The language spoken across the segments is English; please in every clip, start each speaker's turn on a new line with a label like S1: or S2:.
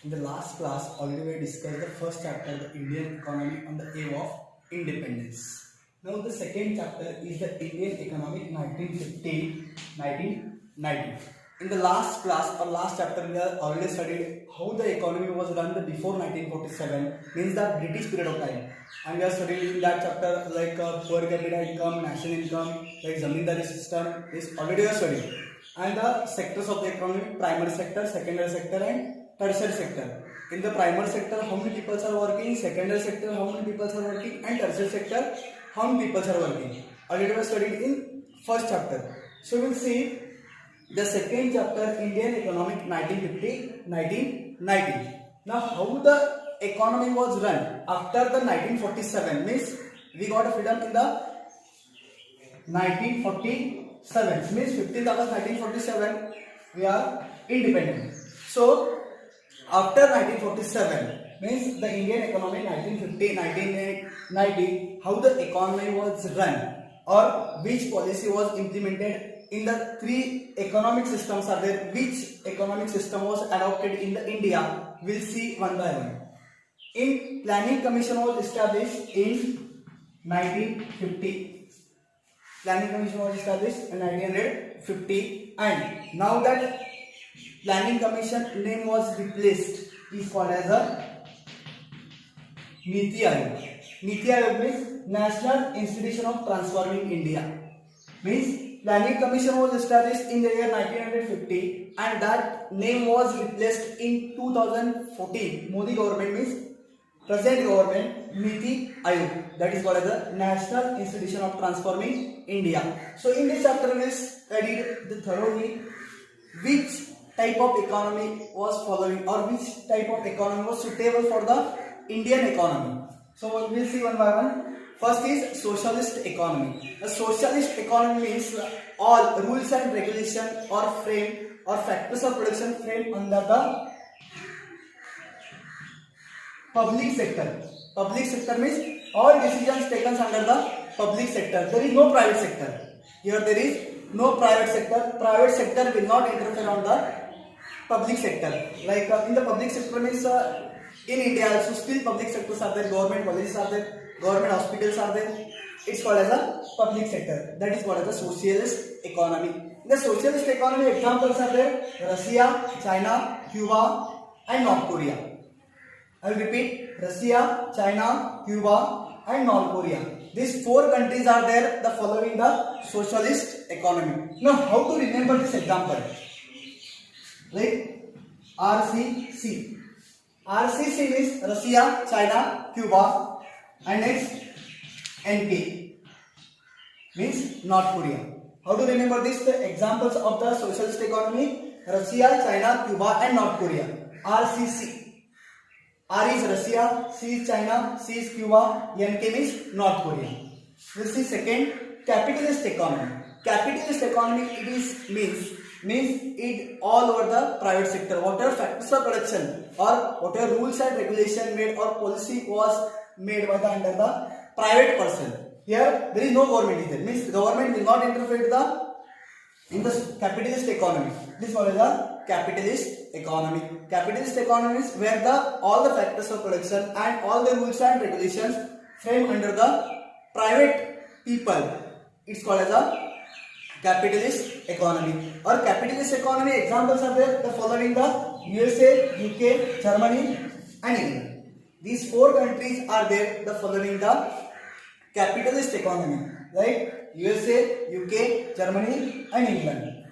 S1: In the last class, already we discussed the first chapter, the Indian economy on the eve of independence. Now the second chapter is the Indian economy 1950-1990. In the last class or last chapter, we have already studied how the economy was run before 1947, means the British period of time. And we have studied in that chapter like per capita income, national income, like zamindari system is already we have studied. And the sectors of the economy, primary sector, secondary sector and tertiary sector. In the primary sector, how many people are working? Secondary sector, how many people are working? And tertiary sector, how many people are working? Already we studied in first chapter. So we will see the second chapter, Indian economic 1950-1990. Now, how the economy was run after the 1947 means we got a freedom in the 1947 means 15th August 1947 we are independent. So after 1947 means the Indian economy 1950-1990, how the economy was run or which policy was implemented in the three economic systems are there, which economic system was adopted in the India, we'll see one by one. In Planning Commission was established in 1950. Planning Commission was established in 1950 and now that Planning Commission name was replaced is called as a Niti Aayog. Niti Aayog means National Institution of Transforming India. Means Planning Commission was established in the year 1950 and that name was replaced in 2014. Modi government means present government Niti Aayog, that is called as the National Institution of Transforming India. So in this chapter we studied the thoroughly which type of economy was following or which type of economy was suitable for the Indian economy. So we will see one by one. First is socialist economy. A socialist economy means all rules and regulation or frame or factors of production frame under the public sector. Public sector means all decisions taken under the public sector. There is no private sector. Here there is no private sector. Private sector will not interfere on the public sector. Like in the public sector means in India also still public sectors are there, government colleges are there, government hospitals are there. It's called as a public sector. That is called as a socialist economy. In the socialist economy examples are there Russia, China, Cuba and North Korea. I will repeat, Russia, China, Cuba and North Korea. These four countries are there, the following the socialist economy. Now how to remember this example? Like RCC. RCC means Russia, China, Cuba and next NK means North Korea. How to remember this? The examples of the socialist economy Russia, China, Cuba and North Korea. RCC. R is Russia, C is China, C is Cuba, NK means North Korea. We'll see second, capitalist economy. Capitalist economy it is means it all over the private sector. Whatever factors of production or whatever rules and regulation made or policy was made by the under the private person. Here there is no government there. Means the government will not interfere in the capitalist economy. This is called the capitalist economy. Capitalist economy is where the all the factors of production and all the rules and regulations frame under the private people. It's called as a capitalist economy. Or capitalist economy examples are there, the following the USA, UK, Germany and England. These four countries are there, the following the capitalist economy like USA, UK, Germany and England.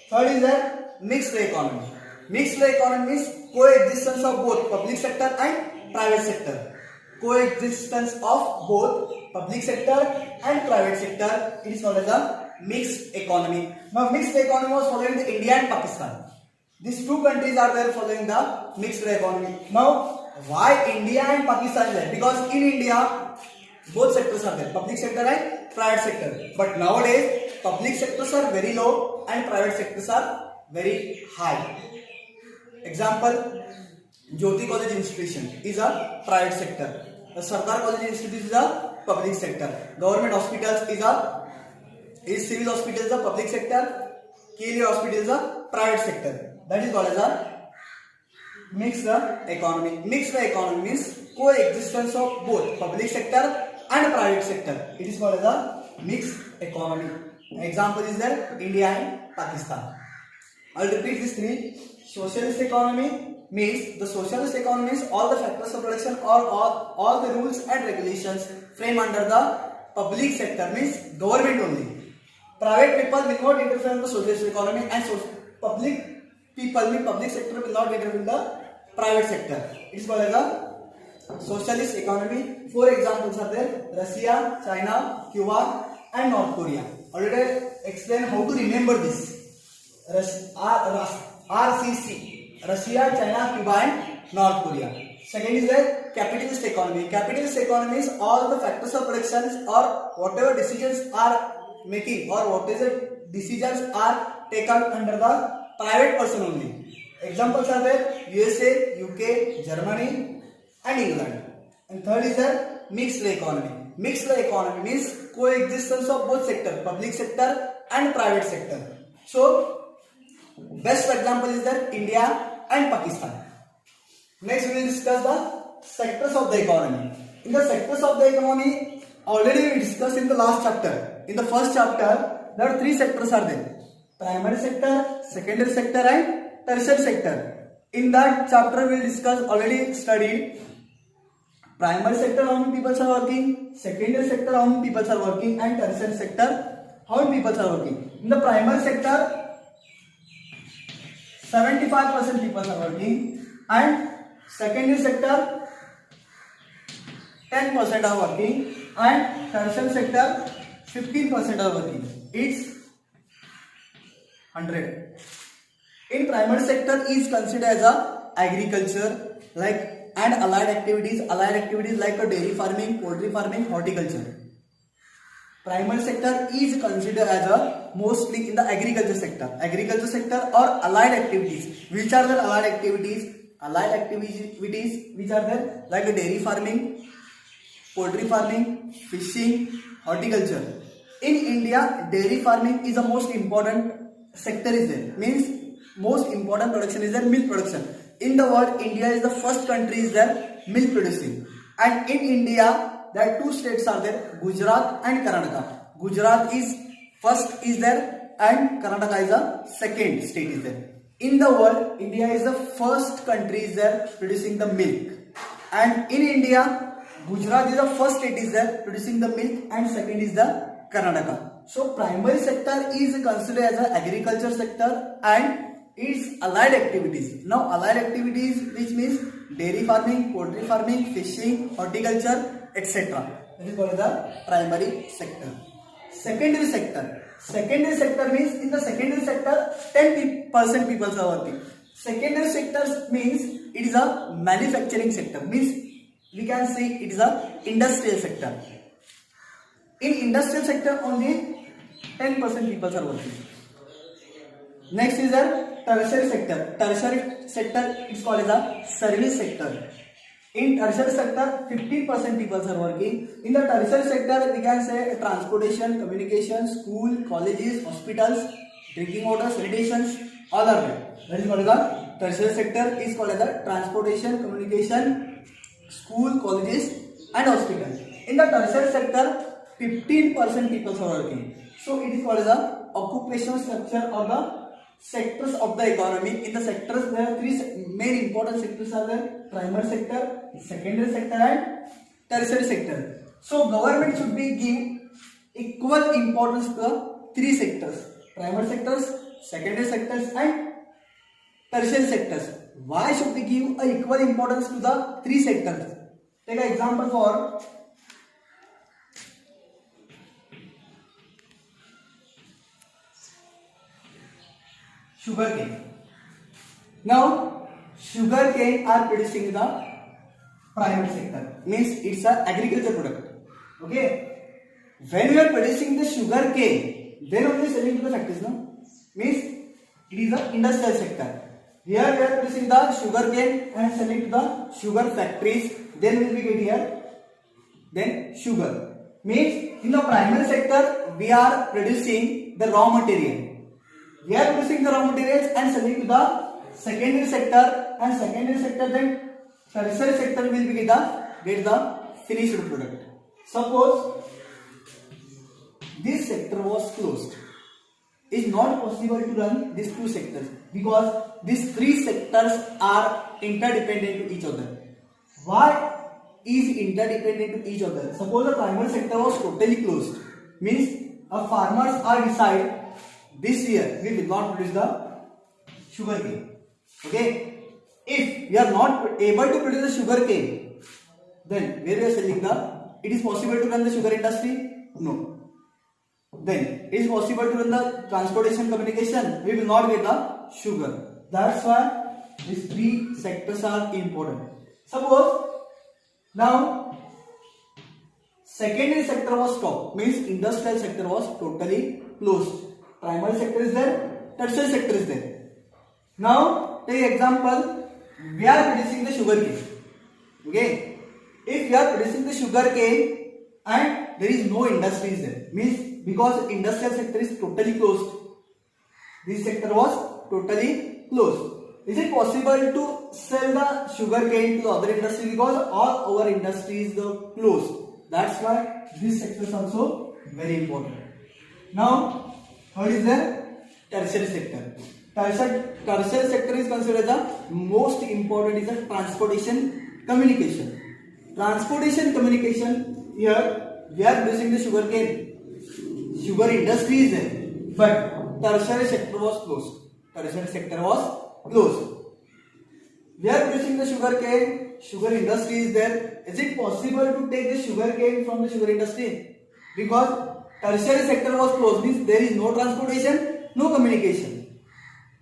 S1: Third is that mixed economy. Mixed economy is coexistence of both public sector and private sector. Coexistence of both public sector and private sector, it is called as a mixed economy. Now mixed economy was following the India and Pakistan. These two countries are there following the mixed economy. Now why India and Pakistan is there? Because in India both sectors are there, public sector and private sector. But nowadays public sectors are very low and private sectors are very high. Example, Jyoti College Institution is a private sector. The Sardar College Institute is a public sector. Government hospitals is civil hospital is a public sector. KLE hospital is a private sector. That is called as a Mixed economy. Mixed economy means coexistence of both public sector and private sector. It is called as a mixed economy. Example is there India and Pakistan. I'll repeat these three. Socialist economy means the socialist economy is all the factors of production or all the rules and regulations framed under the public sector means government only. Private people will not interfere in the socialist economy and public people mean public sector will not interfere in the private sector. It is called as a socialist economy. Four examples are there: Russia, China, Cuba, and North Korea. Already explain how to remember this. RCC, Russia, China, Cuba, and North Korea. Second is the capitalist economy. Capitalist economy is all the factors of production or whatever decisions are making or whatever decisions are taken under the private person only. Examples are there USA, UK, Germany, and England. And third is the mixed economy. Mixed economy means coexistence of both sector, public sector and private sector. So best example is that India and Pakistan. Next we will discuss the sectors of the economy. In the sectors of the economy, already we discussed in the last chapter. In the first chapter, there are three sectors are there: primary sector, secondary sector, and tertiary sector. In that chapter we will discuss already studied primary sector how many people are working, secondary sector how many people are working, and tertiary sector how many people are working. In the primary sector 75% people are working, and secondary sector 10% are working, and tertiary sector 15% are working. It's 100. In primary sector is considered as a agriculture and allied activities like a dairy farming, poultry farming, horticulture. Primary sector is considered as a mostly in the agriculture sector or allied activities. Which are the allied activities? Allied activities which are there like a dairy farming, poultry farming, fishing, horticulture. In India, dairy farming is the most important sector is there. Means most important production is there milk production. In the world, India is the first country is there milk producing. And in India, there are two states are there, Gujarat and Karnataka. Gujarat is first is there and Karnataka is the second state is there. In the world, India is the first country is there producing the milk. And in India, Gujarat is the first state is there producing the milk and second is the Karnataka. So primary sector is considered as an agriculture sector and its allied activities. Now allied activities which means dairy farming, poultry farming, fishing, horticulture, etc. That is called the primary sector. Secondary sector. Secondary sector means in the secondary sector 10% people are working. Secondary sector means it is a manufacturing sector. Means we can say it is a industrial sector. In industrial sector only 10% people are working. Next is a tertiary sector. Tertiary sector is called as a service sector. In tertiary sector 15% people are working. In the tertiary sector we can say transportation, communication, school, colleges, hospitals, drinking water, sanitation, all are there. That is called as a tertiary sector is called as a transportation, communication, school, colleges and hospitals. In the tertiary sector 15% people are working. So it is called as a occupational structure of the sectors of the economy. In the sectors there are three main important sectors are there: primary sector, secondary sector and tertiary sector. So government should be give equal importance to the three sectors: primary sectors, secondary sectors and tertiary sectors. Why should we give a equal importance to the three sectors? Take an example for sugarcane. Now, sugarcane are producing in the primary sector. Means it's an agriculture product. Okay. When we are producing the sugarcane, then only selling to the factories. No, means it is an industrial sector. Here we are producing the sugarcane and selling to the sugar factories. Then we will get here. Then sugar. Means in the primary sector we are producing the raw material. We are producing the raw materials and selling to the secondary sector and secondary sector, then tertiary sector will be get the finished product. Suppose this sector was closed. It's not possible to run these two sectors because these three sectors are interdependent to each other. Why is interdependent to each other? Suppose the primary sector was totally closed, means farmers are decide this year we will not produce the sugarcane. Okay, if we are not able to produce the sugarcane, then where we are selling the? It is possible to run the sugar industry? No. Then it is possible to run the transportation communication? We will not get the sugar. That's why these three sectors are important. Suppose now secondary sector was stopped, means industrial sector was totally closed. Primary sector is there, tertiary sector is there. Now take example, we are producing the sugar cane. Okay, if we are producing the sugar cane and there is no industries there, means because industrial sector is totally closed, this sector was totally closed. Is it possible to sell the sugar cane to the other industry? Because all our industries are closed. That's why this sector is also very important. Now, what is the tertiary sector? Tertiary sector is considered the most important is the transportation communication. Transportation communication, here we are producing the sugar cane. Sugar industry is there, but tertiary sector was closed. Tertiary sector was closed. We are producing the sugar cane, sugar industry is there. Is it possible to take the sugar cane from the sugar industry? Because tertiary sector was closed, means there is no transportation, no communication.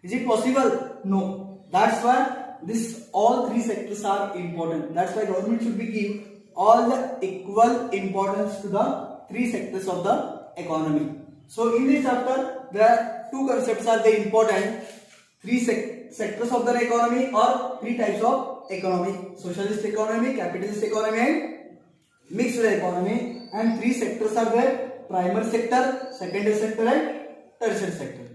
S1: Is it possible? No. That's why this all three sectors are important. That's why government should be give all the equal importance to the three sectors of the economy. So in this chapter, there are two concepts are very important. Three sectors of the economy or three types of economy: socialist economy, capitalist economy and mixed economy. And three sectors are there: primary sector, secondary sector and tertiary sector.